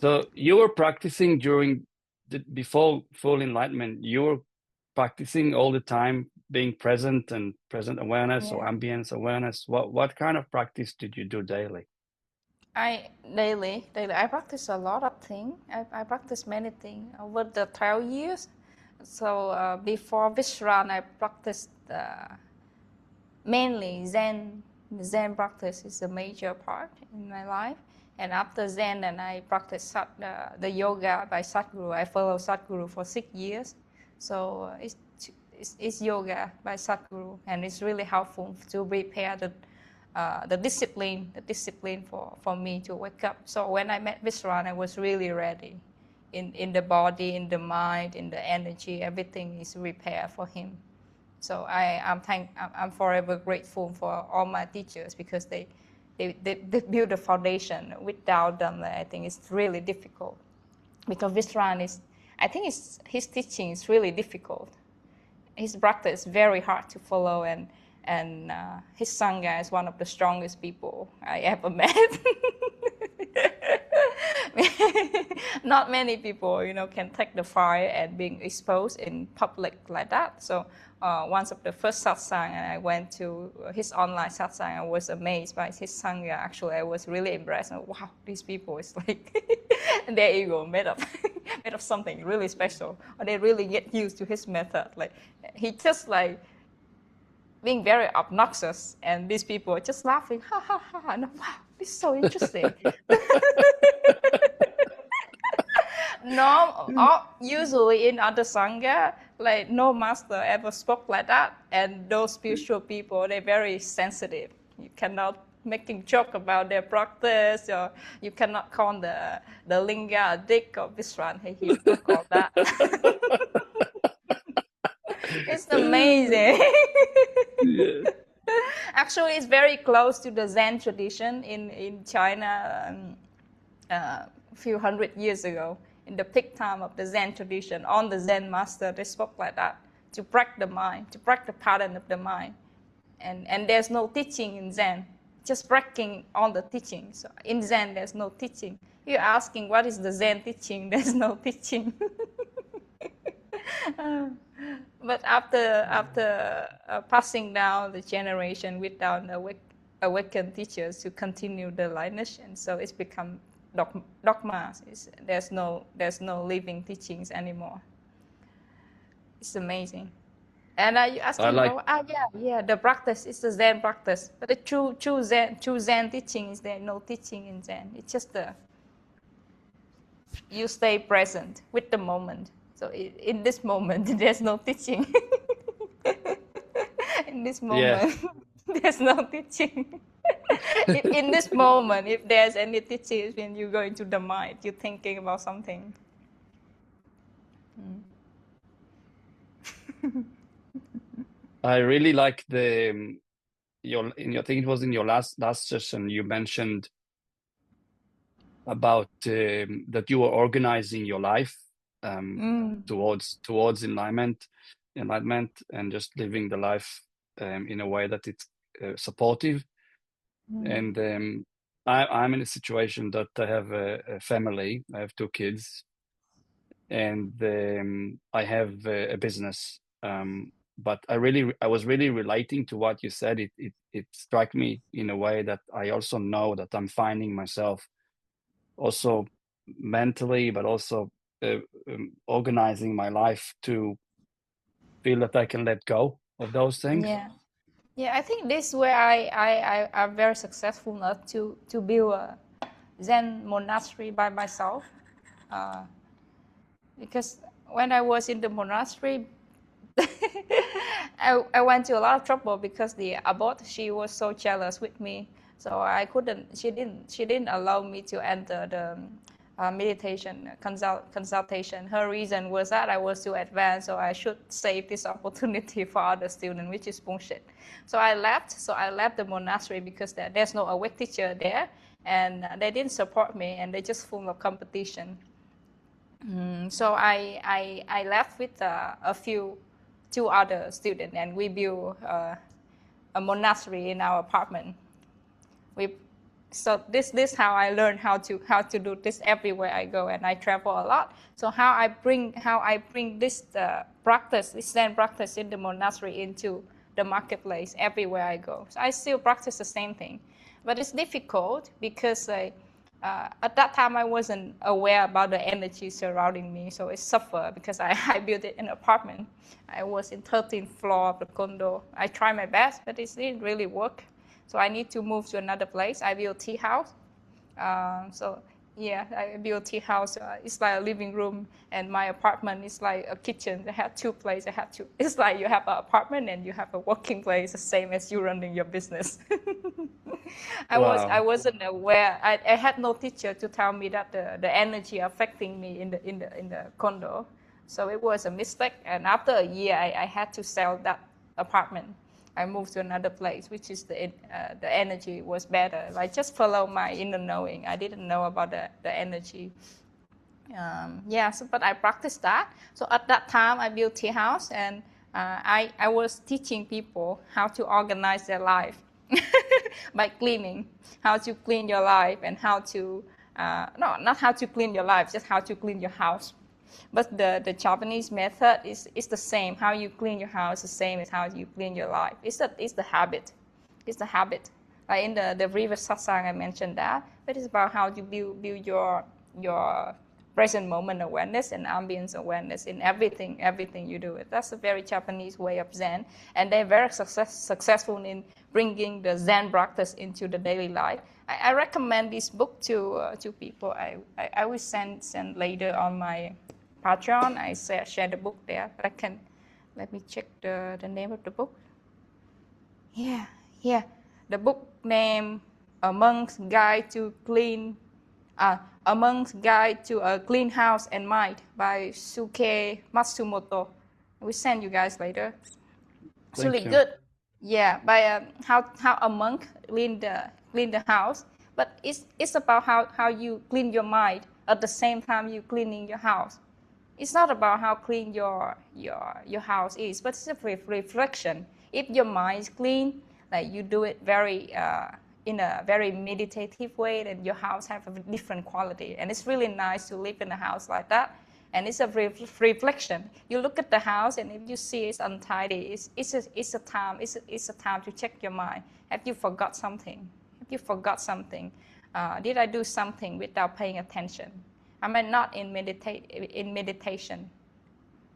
So you were practicing before full enlightenment, you were practicing all the time, being present and present awareness or Yeah. ambience awareness. What kind of practice did you do daily? Daily, I practice a lot of things. I practice many things over the 12 years. So before Vishrant, I practiced mainly Zen. Zen practice is a major part in my life. And after Zen, then I practice the yoga by Sadhguru. I follow Sadhguru for 6 years. So it's yoga by Sadhguru, and it's really helpful to prepare the discipline for me to wake up. So when I met Vishrant, I was really ready in the body, in the mind, in the energy. Everything is prepared for him. So I'm forever grateful for all my teachers, because they build the foundation. Without them, I think it's really difficult. Because Vishrant I think his teaching is really difficult. His practice is very hard to follow, and his sangha is one of the strongest people I ever met. Not many people, can take the fire and being exposed in public like that. So one of the first satsang, and I went to his online satsang, I was amazed by his sangha. Actually, I was really impressed. Wow, these people is like their ego made of made of something really special, or they really get used to his method. Like he just like being very obnoxious, and these people are just laughing, ha ha ha. And wow, this is so interesting. No, usually in other sangha, like no master ever spoke like that, and those spiritual people, they're very sensitive. You cannot making joke about their practice, or you cannot call the linga a dick or Vishrant. Hey, he don't call that. It's amazing. Yeah. Actually, it's very close to the Zen tradition in China. A few hundred years ago, in the peak time of the Zen tradition, on the Zen master, they spoke like that, to break the mind, to break the pattern of the mind. And there's no teaching in Zen, just breaking all the teaching. So in Zen, there's no teaching. You're asking what is the Zen teaching? There's no teaching. But after passing down the generation without awakened teachers to continue the lineage, and so it's become dogmas. There's no living teachings anymore. It's amazing. And you I asking like, about yeah, the practice is the Zen practice, but the true Zen teaching is there no teaching in Zen. It's just you stay present with the moment. So in this moment, there's no teaching. In this yeah. moment, there's no teaching. In this moment, if there's any teaching, it's when you go into the mind, you're thinking about something. I really like I think it was in your last session, you mentioned about that you were organizing your life towards enlightenment, and just living the life in a way that it's supportive. And I'm in a situation that I have a family. I have 2 kids, and I have a business. But I was really relating to what you said. It struck me in a way that I also know that I'm finding myself also mentally, but also organizing my life to feel that I can let go of those things. Yeah, I think this is where I am very successful enough to build a Zen monastery by myself. Because when I was in the monastery, I went to a lot of trouble because the abbot, she was so jealous with me. So I couldn't, she didn't allow me to enter the meditation consultation. Her reason was that I was too advanced, so I should save this opportunity for other students, which is bullshit. So I left the monastery because there's no awake teacher there, and they didn't support me, and they just full of competition. So I left with two other students, and we built a monastery in our apartment. We So this how I learned how to do this everywhere I go, and I travel a lot. So how I bring this practice, this Zen practice in the monastery into the marketplace everywhere I go. So I still practice the same thing, but it's difficult because at that time I wasn't aware about the energy surrounding me, so it suffered because I built it in an apartment. I was in 13th floor of the condo. I tried my best, but it didn't really work. So I need to move to another place. I built tea house. So yeah, I built tea house. It's like a living room, and my apartment is like a kitchen. I had two places. It's like you have an apartment and you have a working place, the same as you running your business. I wasn't aware. I had no teacher to tell me that the energy affecting me in the condo. So it was a mistake. And after a year, I had to sell that apartment. I moved to another place, which is the energy was better. I just follow my inner knowing. I didn't know about the energy. But I practiced that. So at that time, I built tea house, and I was teaching people how to organize their life by cleaning, how to clean your life, and how to not how to clean your life, just how to clean your house. But the Japanese method is the same. How you clean your house is the same as how you clean your life. It's the habit. It's the habit. Like in the previous satsang, I mentioned that. But it's about how you build your present moment awareness and ambience awareness in everything you do. That's a very Japanese way of Zen, and they're very successful in bringing the Zen practice into the daily life. I recommend this book to people. I will send later on my Patreon. I share the book there, but let me check the name of the book. Yeah. The book name A Monk's Guide to A Monk's Guide to a Clean House and Mind by Suke Matsumoto. We send you guys later. It's really good. Yeah, by how a monk clean the house, but it's about how you clean your mind at the same time you cleaning your house. It's not about how clean your house is, but it's a reflection. If your mind is clean, like you do it very in a very meditative way, then your house have a different quality, and it's really nice to live in a house like that. And it's a reflection. You look at the house, and if you see it's untidy, it's a time to check your mind. Have you forgot something? Did I do something without paying attention? Am I not in meditation?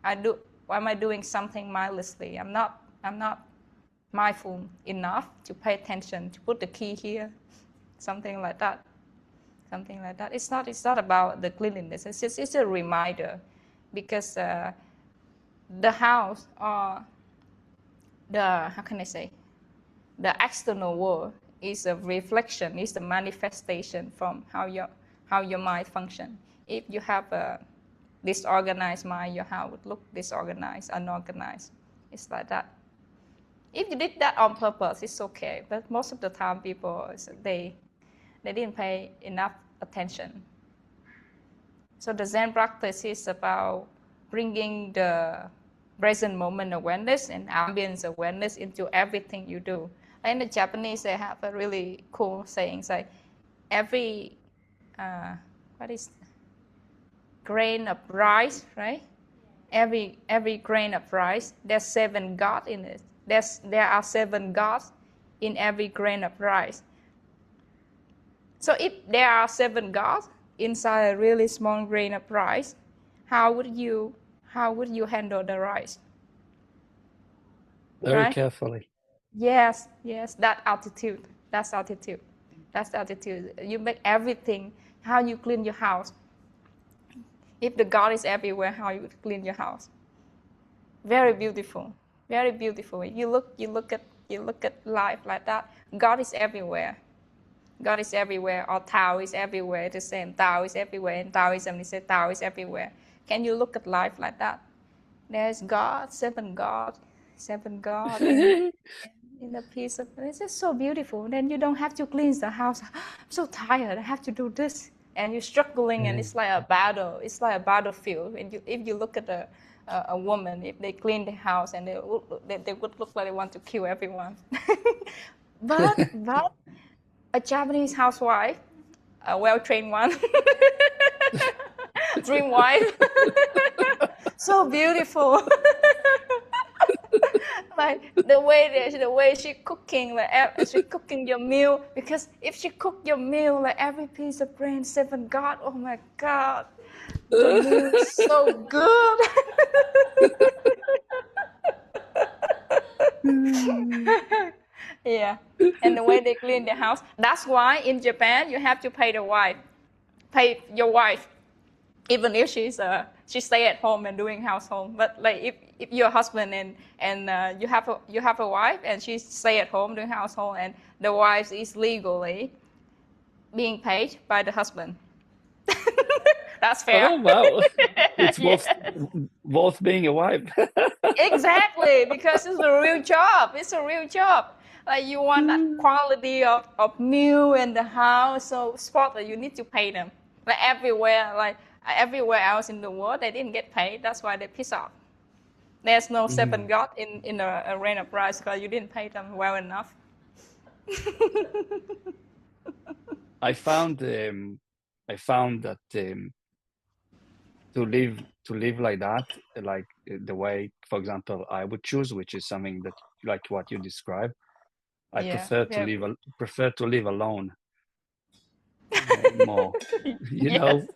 Am I doing something mindlessly? I'm not mindful enough to pay attention, to put the key here, something like that. It's not about the cleanliness. It's a reminder, because the house or the the external world is a reflection, is a manifestation from how your mind function. If you have a disorganized mind, your house would look disorganized, unorganized. It's like that. If you did that on purpose, it's okay. But most of the time, people they didn't pay enough attention. So the Zen practice is about bringing the present moment awareness and ambience awareness into everything you do. In the Japanese, they have a really cool saying, like every grain of rice, right? Every grain of rice, there's 7 gods in it. There are 7 gods in every grain of rice. So if there are 7 gods inside a really small grain of rice, how would you handle the rice? Very carefully. Yes, that's attitude. You make everything, how you clean your house. If the God is everywhere, how you would clean your house. Very beautiful. You look at life like that. God is everywhere. Or Tao is everywhere. The same, Tao is everywhere. In Taoism, they say Tao is everywhere. Can you look at life like that? There's God, 7 gods, in a piece of. It's just so beautiful. Then you don't have to clean the house. I'm so tired. I have to do this, and you're struggling, and it's like a battle. It's like a battlefield. And if you look at a woman, if they clean the house, and they would look like they want to kill everyone. but a Japanese housewife, a well-trained one, dream wife, so beautiful. Like the way she cooking, like she cooking your meal, because if she cook your meal, like every piece of brain, seven God, oh my God, the meal is so good. Yeah, and the way they clean the house. That's why in Japan you have to pay your wife, even if she stay at home and doing household. But like if you're a husband and you have a wife and she stay at home doing household, and the wife is legally being paid by the husband. That's fair. Oh wow, it's Yeah. both being a wife. Exactly, because it's a real job. It's a real job. Like you want that quality of meal in the house, so spot that you need to pay them. Like everywhere else in the world, they didn't get paid. That's why they piss off. There's no seven God in a rain of rice because you didn't pay them well enough. I found that to live like that, like the way, for example, I would choose, which is something that like what you describe. I Yeah, prefer to live alone more. You yes, know.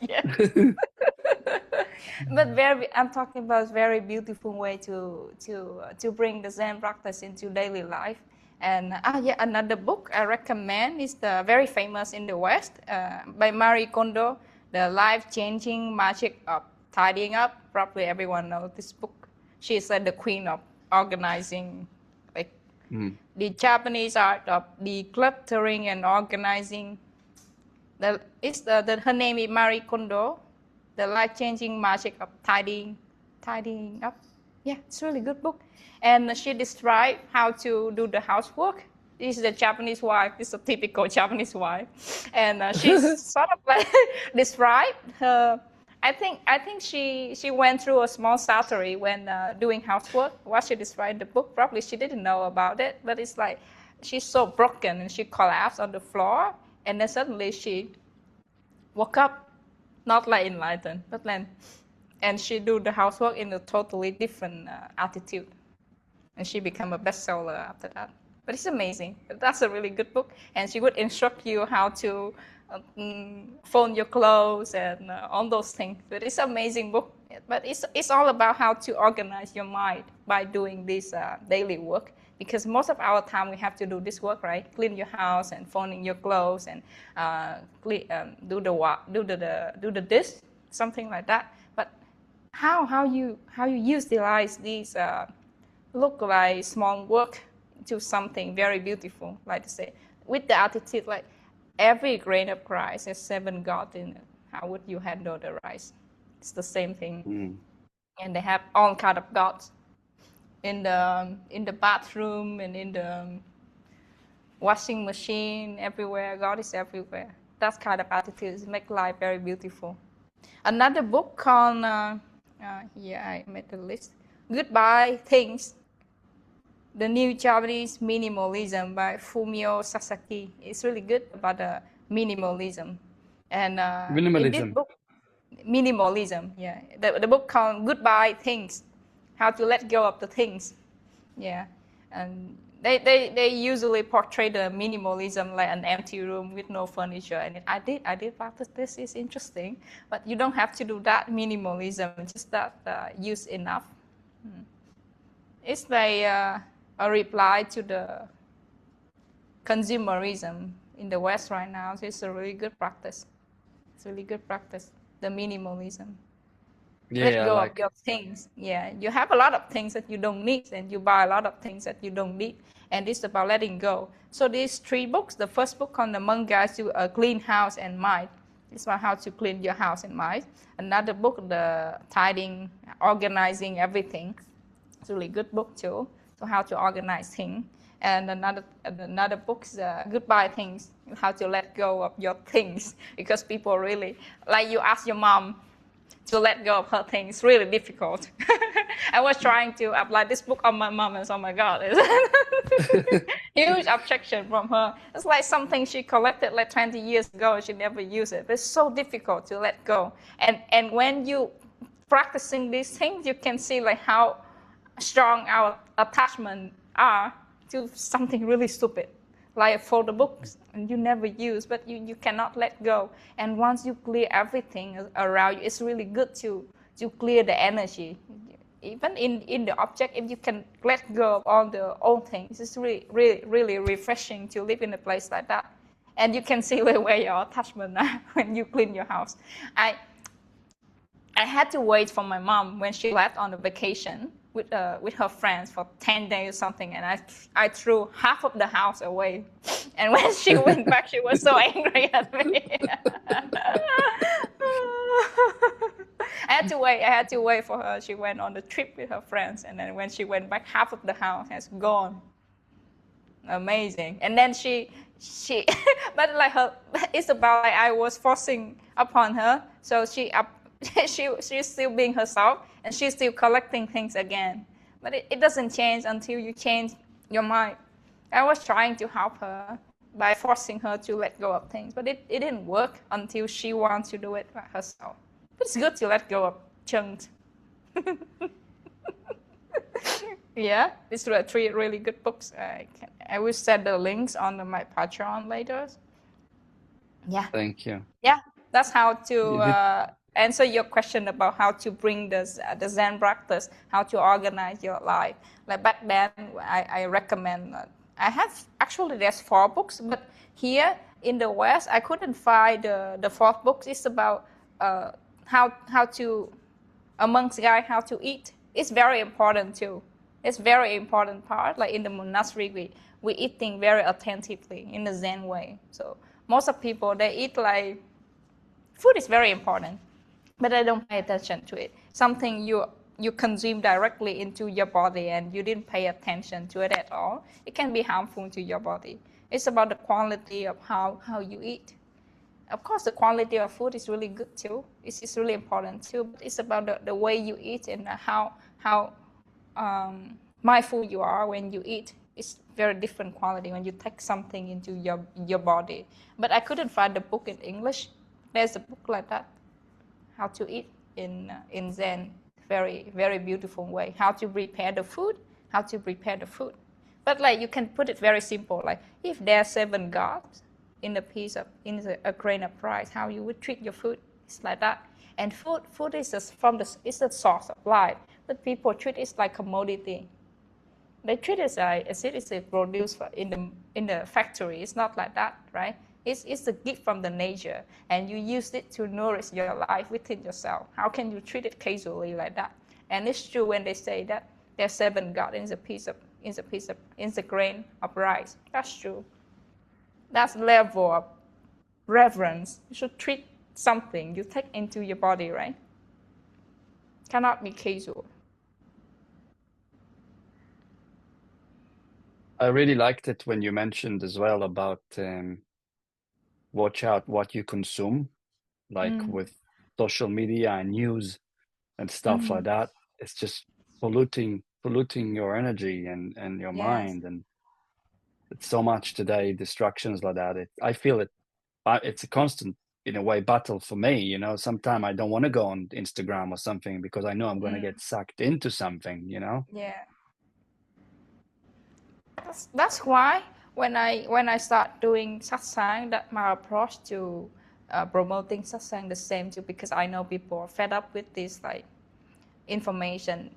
yes. But I'm talking about very beautiful way to bring the Zen practice into daily life. And yeah, another book I recommend is the very famous in the West by Marie Kondo, The Life-Changing Magic of Tidying Up. Probably everyone knows this book. She's the queen of organizing, like the Japanese art of decluttering and organizing. Her name is Marie Kondo, The Life-Changing Magic of Tidying Up. Yeah, it's a really good book. And she described how to do the housework. This is a Japanese wife. This is a typical Japanese wife. And she's sort of like described her. I think she went through a small surgery when doing housework. What she described in the book, probably she didn't know about it, but it's like she's so broken and she collapsed on the floor, and then suddenly she woke up, not like enlightened, but then, and she do the housework in a totally different attitude, and she become a bestseller after that. But it's amazing. That's a really good book, and she would instruct you how to fold your clothes and all those things. But it's an amazing book. But it's all about how to organize your mind by doing this daily work. Because most of our time we have to do this work, right? Clean your house and folding your clothes and do the dish, something like that. But how you utilize these look like small work to something very beautiful, like to say, with the attitude like every grain of rice has 7 gods in it. How would you handle the rice? It's the same thing, and they have all kind of gods in the bathroom and in the washing machine, everywhere. God is everywhere. That kind of attitude make life very beautiful. Another book called I made the list. Goodbye Things, The New Japanese Minimalism by Fumio Sasaki. It's really good about minimalism. And in this Minimalism. book, minimalism, yeah. The book called Goodbye Things, how to let go of the things. Yeah. And they usually portray the minimalism like an empty room with no furniture. And I did practice this. Is interesting, but you don't have to do that minimalism. Just that use enough. It's like a reply to the consumerism in the West right now. So it's a really good practice. It's really good practice. The minimalism. Yeah, Let go like of your things. Yeah, you have a lot of things that you don't need, and you buy a lot of things that you don't need, and it's about letting go. So these 3 books, the first book on the Monk Guide to a Clean House and Mind, it's about how to clean your house and mind. Another book, the Tidying, Organizing Everything, it's a really good book too, so how to organize things. And another book is Goodbye Things, how to let go of your things, because people really, like you ask your mom to let go of her things, really difficult. I was trying to apply this book on my mom, and oh my God, Huge objection from her. It's like something she collected like 20 years ago. She never used it. But it's so difficult to let go. And when you practicing these things, you can see like how strong our attachment are to something really stupid, like photo books, and you never use, but you cannot let go. And once you clear everything around you, it's really good to clear the energy. Even in the object, if you can let go of all the old things, it's really refreshing to live in a place like that. And you can see where your attachment are when you clean your house. I had to wait for my mom when she left on a vacation with her friends for 10 days or something, and I threw half of the house away. And when she went back, she was so angry at me. I had to wait for her. She went on the trip with her friends, and then when she went back, half of the house has gone. Amazing. And then she but like her, it's about like I was forcing upon her, so she's still being herself, and she's still collecting things again. But it doesn't change until you change your mind. I was trying to help her by forcing her to let go of things, but it didn't work until she wants to do it by herself. But it's good to let go of chunks. Yeah, these are 3 really good books. I will set the links on my Patreon later. Yeah. Thank you. Yeah, that's how to answer your question about how to bring the Zen practice, how to organize your life. Like back then, I recommend. I have actually there's 4 books, but here in the West, I couldn't find the 4th book. It's about how to a monk's guide how to eat. It's very important too. It's very important part. Like in the monastery, we eating very attentively in the Zen way. So most of people, they eat like food is very important, but they don't pay attention to it. Something you consume directly into your body and you didn't pay attention to it at all, it can be harmful to your body. It's about the quality of how you eat. Of course, the quality of food is really good too. It's really important too. But it's about the way you eat and how mindful you are when you eat. It's very different quality when you take something into your body. But I couldn't find the book in English. There's a book like that, how to eat in Zen. Very, very beautiful way. How to prepare the food. But like you can put it very simple. Like if there are 7 gods in a grain of rice, how you would treat your food. It's like that. And food is it's the source of life. But people treat it like commodity. They treat it as it is produced in the factory. It's not like that, right? It's a gift from the nature, and you use it to nourish your life within yourself. How can you treat it casually like that? And it's true when they say that there's 7 gods in the grain of rice. That's true. That's level of reverence. You should treat something you take into your body, right? Cannot be casual. I really liked it when you mentioned as well about watch out what you consume, like with social media and news and stuff like that. It's just polluting your energy and your mind, and it's so much today, distractions like that. I feel it, it's a constant, in a way, battle for me. You know, sometimes I don't want to go on Instagram or something because I know I'm going to get sucked into something, you know? Yeah. That's why when I start doing satsang, that my approach to promoting satsang the same too, because I know people are fed up with this like information,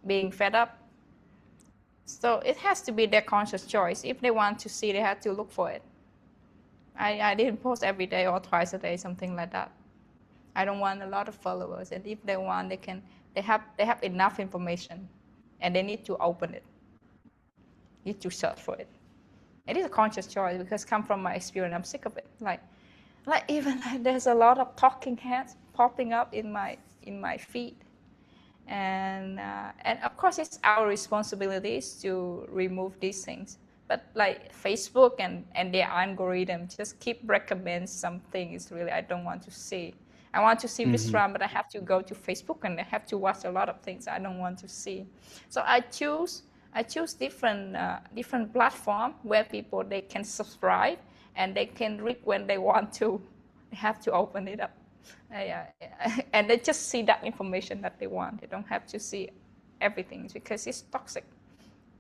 being fed up. So it has to be their conscious choice. If they want to see, they have to look for it. I didn't post every day or twice a day, something like that. I don't want a lot of followers, and if they want, they have enough information, and they need to open it. Need to search for it. It is a conscious choice because it comes from my experience. I'm sick of it. Like even there's a lot of talking heads popping up in my feed, and of course it's our responsibilities to remove these things. But like Facebook and their algorithm just keep recommend something is really I don't want to see. I want to see Vishrant, but I have to go to Facebook and I have to watch a lot of things I don't want to see. So I choose I choose different platform where people, they can subscribe and they can read when they want to. They have to open it up. And they just see that information that they want. They don't have to see everything because it's toxic.